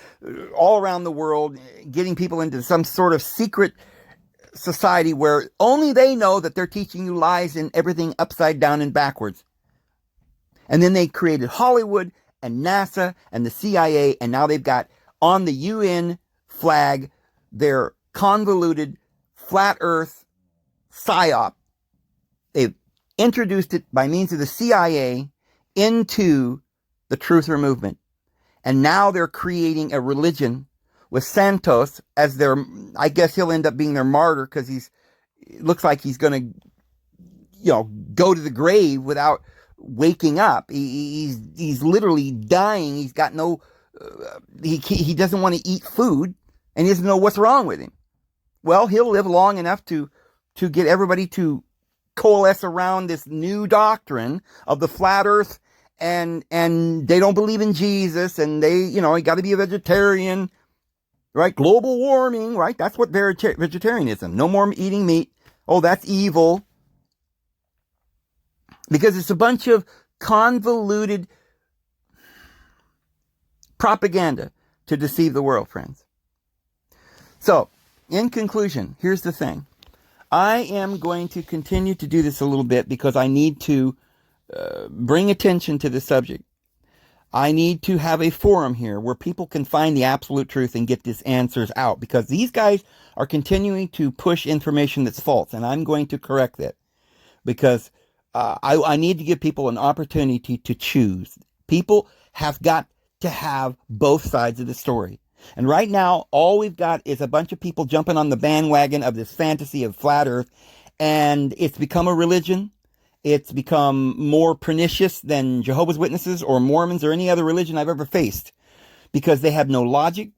all around the world, getting people into some sort of secret society where only they know that they're teaching you lies and everything upside down and backwards. And then they created Hollywood and NASA and the CIA, and now they've got on the UN flag their convoluted flat earth psyop. They've introduced it by means of the CIA into the truther movement. And now they're creating a religion with Santos as their, I guess he'll end up being their martyr because it looks like he's going to, go to the grave without waking up. He's literally dying. He's got no, he doesn't want to eat food and he doesn't know what's wrong with him. Well, he'll live long enough to get everybody to coalesce around this new doctrine of the flat earth, and they don't believe in Jesus, and they, you got to be a vegetarian, right? Global warming, right? That's what vegetarianism. No more eating meat. Oh, that's evil. Because it's a bunch of convoluted propaganda to deceive the world, friends. So, in conclusion, here's the thing. I am going to continue to do this a little bit because I need to bring attention to the subject. I need to have a forum here where people can find the absolute truth and get these answers out, because these guys are continuing to push information that's false, and I'm going to correct that, because I need to give people an opportunity to choose. People have got to have both sides of the story. And right now, all we've got is a bunch of people jumping on the bandwagon of this fantasy of flat earth, and it's become a religion. It's become more pernicious than Jehovah's Witnesses or Mormons or any other religion I've ever faced, because they have no logic.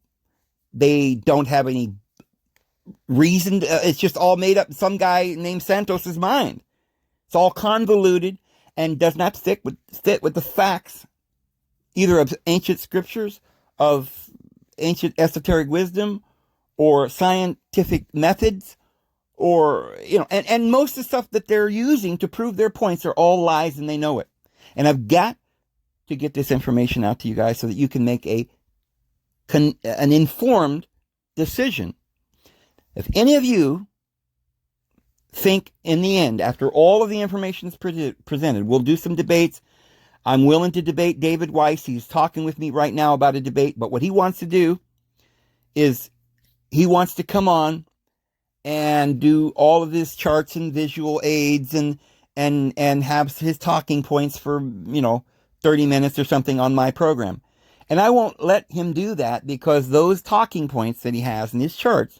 They don't have any reason. It's just all made up in some guy named Santos's mind. It's all convoluted and does not fit with the facts, either of ancient scriptures, of ancient esoteric wisdom, or scientific methods, or, and most of the stuff that they're using to prove their points are all lies, and they know it. And I've got to get this information out to you guys so that you can make an informed decision. If any of you think in the end, after all of the information is presented, we'll do some debates. I'm willing to debate David Weiss. He's talking with me right now about a debate, but what he wants to do is he wants to come on and do all of his charts and visual aids and have his talking points for, 30 minutes or something on my program. And I won't let him do that, because those talking points that he has in his charts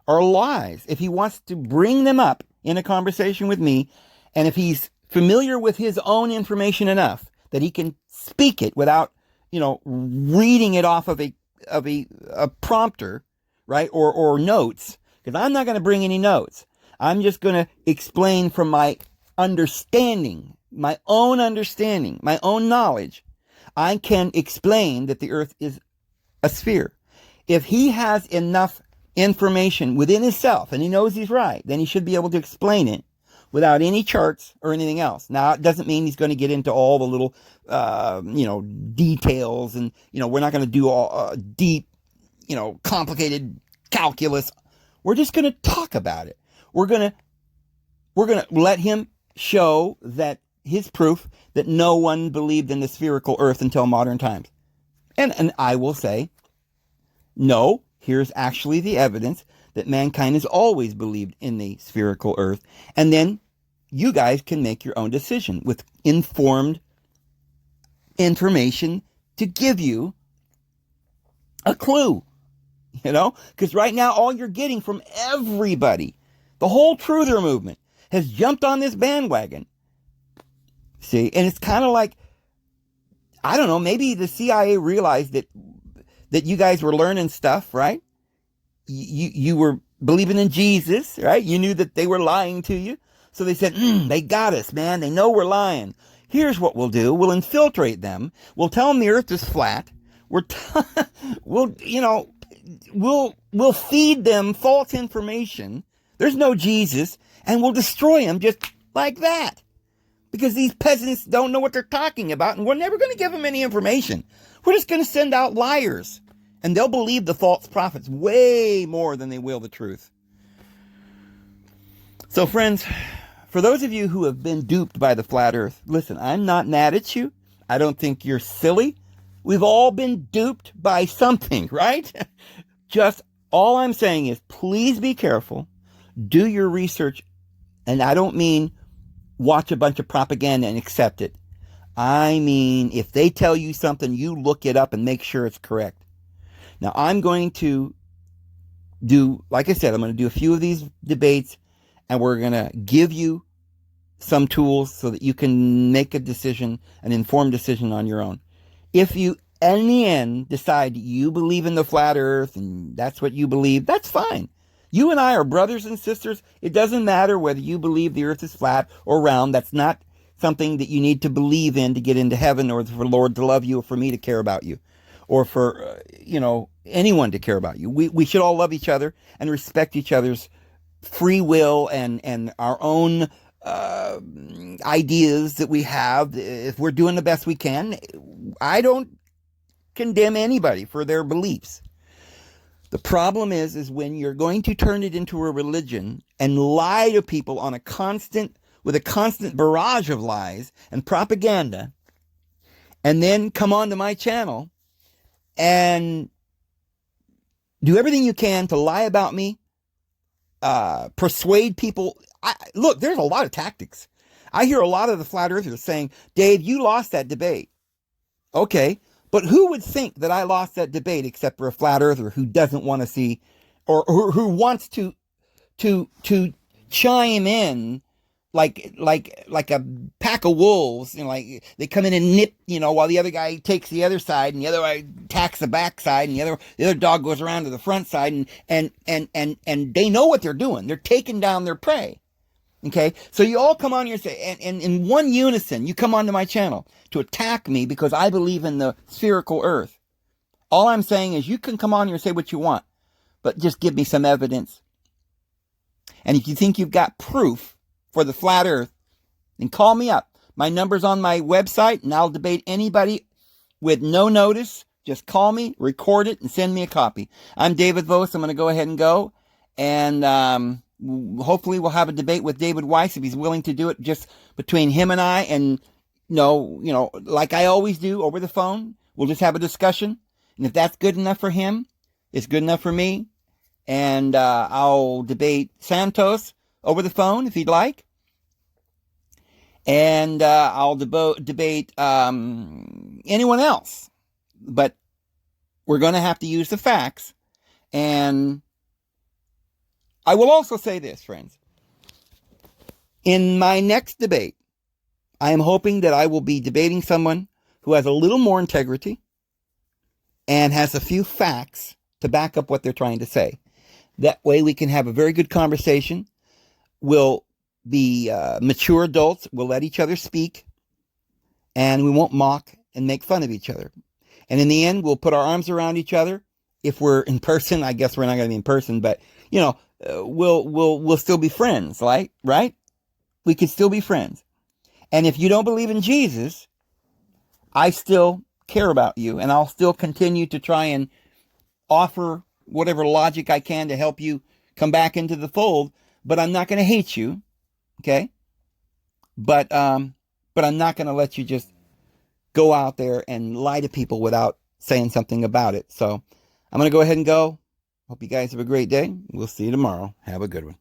are lies. If he wants to bring them up in a conversation with me, and if he's familiar with his own information enough that he can speak it without, reading it off of a prompter, right? Or notes, because I'm not going to bring any notes. I'm just going to explain from my understanding, my own knowledge. I can explain that the earth is a sphere. If he has enough information within himself and he knows he's right, then he should be able to explain it without any charts or anything else. Now, it doesn't mean he's going to get into all the little, details, and, we're not going to do all deep, complicated calculus. We're just going to talk about it. We're going to let him show that his proof that no one believed in the spherical earth until modern times. And I will say, no, here's actually the evidence that mankind has always believed in the spherical earth. And then you guys can make your own decision with informed information to give you a clue, because right now all you're getting from everybody, the whole truther movement, has jumped on this bandwagon. See, and it's kind of like, I don't know, maybe the CIA realized that you guys were learning stuff, right? You were believing in Jesus, right? You knew that they were lying to you. So they said, they got us, man. They know we're lying. Here's what we'll do. We'll infiltrate them. We'll tell them the earth is flat. We'll feed them false information. There's no Jesus, and we'll destroy them just like that. Because these peasants don't know what they're talking about, and we're never going to give them any information. We're just going to send out liars, and they'll believe the false prophets way more than they will the truth. So, friends, for those of you who have been duped by the flat earth, listen, I'm not mad at you. I don't think you're silly. We've all been duped by something, right? Just all I'm saying is please be careful. Do your research. And I don't mean watch a bunch of propaganda and accept it. I mean, if they tell you something, you look it up and make sure it's correct. Now, I'm going to do, like I said, I'm going to do a few of these debates, and we're going to give you some tools so that you can make a decision, an informed decision on your own. If you, in the end, decide you believe in the flat earth and that's what you believe, that's fine. You and I are brothers and sisters. It doesn't matter whether you believe the earth is flat or round. That's not something that you need to believe in to get into heaven, or for the Lord to love you, or for me to care about you, or for, anyone to care about you. We should all love each other and respect each other's free will and our own ideas that we have. If we're doing the best we can, I don't condemn anybody for their beliefs. The problem is when you're going to turn it into a religion and lie to people with a constant barrage of lies and propaganda, and then come onto my channel and do everything you can to lie about me, persuade people. Look, there's a lot of tactics. I hear a lot of the flat earthers saying, Dave, you lost that debate. Okay, but who would think that I lost that debate except for a flat earther who doesn't want to see, or who wants to chime in like a pack of wolves, like they come in and nip, while the other guy takes the other side, and the other guy attacks the back side, and the other dog goes around to the front side, and they know what they're doing. They're taking down their prey. Okay, so you all come on here and say, and in one unison, you come onto my channel to attack me because I believe in the spherical earth. All I'm saying is you can come on here and say what you want, but just give me some evidence. And if you think you've got proof for the flat earth, then call me up. My number's on my website, and I'll debate anybody with no notice. Just call me, record it, and send me a copy. I'm David Weiss. I'm going to go ahead and go. And hopefully we'll have a debate with David Weiss if he's willing to do it, just between him and I. And like I always do over the phone, we'll just have a discussion. And if that's good enough for him, it's good enough for me. And I'll debate Santos over the phone if he'd like. And I'll debate anyone else. But we're going to have to use the facts. And I will also say this, friends. In my next debate, I am hoping that I will be debating someone who has a little more integrity and has a few facts to back up what they're trying to say. That way we can have a very good conversation. We'll be mature adults. We'll let each other speak. And we won't mock and make fun of each other. And in the end, we'll put our arms around each other. If we're in person, I guess we're not going to be in person, but, we'll still be friends, right? We could still be friends. And if you don't believe in Jesus, I still care about you, and I'll still continue to try and offer whatever logic I can to help you come back into the fold, but I'm not going to hate you, okay? But I'm not going to let you just go out there and lie to people without saying something about it. So I'm going to go ahead and go. Hope you guys have a great day. We'll see you tomorrow. Have a good one.